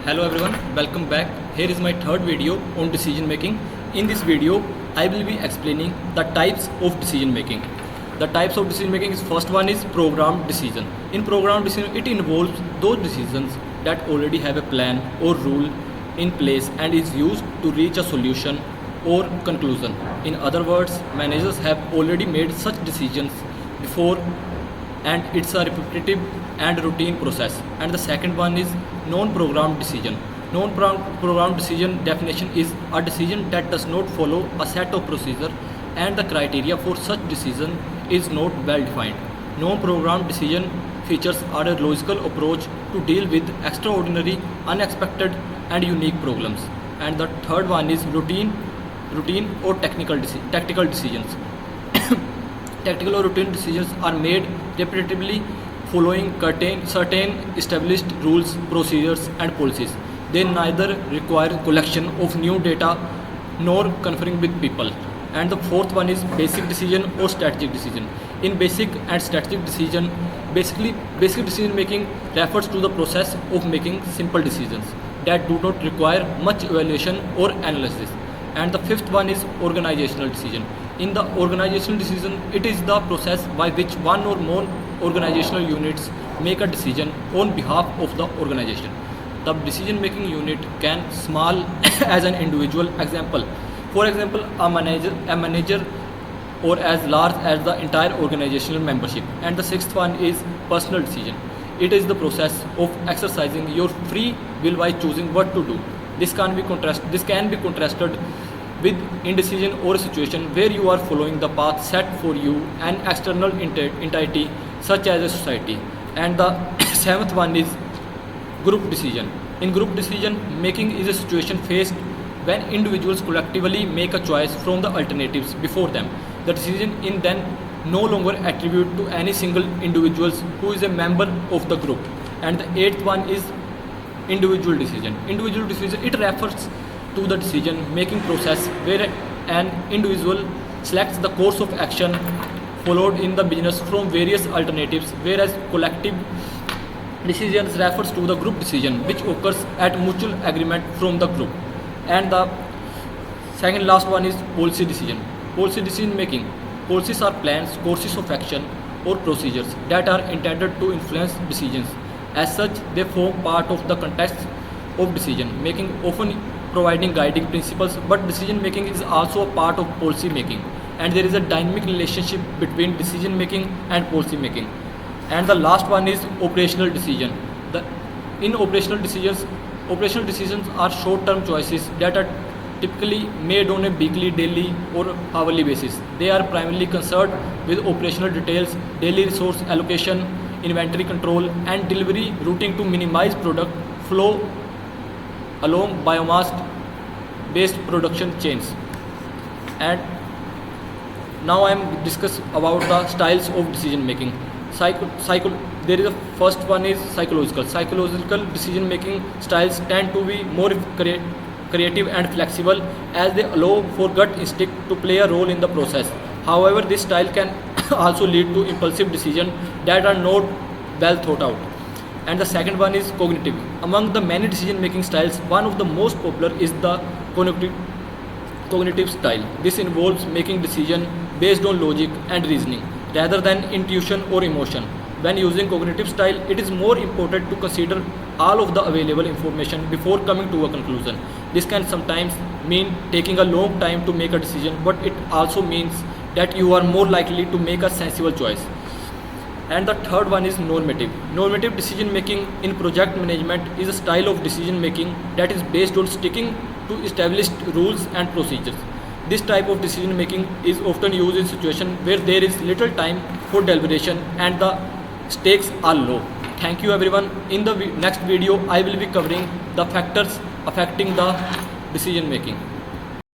Hello everyone, welcome back. Here is my third video on decision making. In this video, I will be explaining the types of decision making. The types of decision making is first one is programmed decision. In programmed decision, it involves those decisions that already have a plan or rule in place and is used to reach a solution or conclusion. In other words, managers have already made such decisions before and it's a repetitive and routine process. And the second one is non-programmed decision. Non-programmed decision definition is a decision that does not follow a set of procedure and the criteria for such decision is not well defined. Non-programmed decision features are a logical approach to deal with extraordinary, unexpected and unique problems. And the third one is routine or tactical decisions. Tactical or routine decisions are made repetitively following certain established rules, procedures and policies. They neither require collection of new data nor conferring with people. And the fourth one is basic decision or strategic decision. In basic and strategic decision, basic decision making refers to the process of making simple decisions that do not require much evaluation or analysis. And the fifth one is organizational decision. In the organizational decision, it is the process by which one or more organizational units make a decision on behalf of the organization. The decision making unit can small as an individual example. For example, a manager or as large as the entire organizational membership. And the sixth one is personal decision. It is the process of exercising your free will by choosing what to do. This can be contrasted with indecision or a situation where you are following the path set for you an external entity such as a society. And the seventh one is group decision. In group decision making is a situation faced when individuals collectively make a choice from the alternatives before them. The decision in then no longer attributed to any single individual who is a member of the group. And the eighth one is individual decision. Individual decision, it refers to the decision making process where an individual selects the course of action followed in the business from various alternatives, whereas collective decisions refers to the group decision which occurs at mutual agreement from the group. And the second last one is policy decision. Policy decision making. Policies are plans, courses of action or procedures that are intended to influence decisions. As such, they form part of the context of decision making, often providing guiding principles, but decision making is also a part of policy making, and there is a dynamic relationship between decision making and policy making. And the last one is operational decision. In operational decisions are short-term choices that are typically made on a weekly, daily or hourly basis. They are primarily concerned with operational details, daily resource allocation, inventory control and delivery routing to minimize product flow along biomass-based production chains. And now I am discuss about the styles of decision making. There is a first one is psychological. Psychological decision making styles tend to be more creative and flexible as they allow for gut instinct to play a role in the process. However, this style can also lead to impulsive decisions that are not well thought out. And the second one is cognitive. Among the many decision making styles, one of the most popular is the cognitive style. This involves making decisions based on logic and reasoning rather than intuition or emotion. When using cognitive style, it is more important to consider all of the available information before coming to a conclusion. This can sometimes mean taking a long time to make a decision, but it also means that you are more likely to make a sensible choice. And the third one is normative. Normative decision making in project management is a style of decision making that is based on sticking to established rules and procedures. This type of decision making is often used in situations where there is little time for deliberation and the stakes are low. Thank you everyone. In the next video, I will be covering the factors affecting the decision making.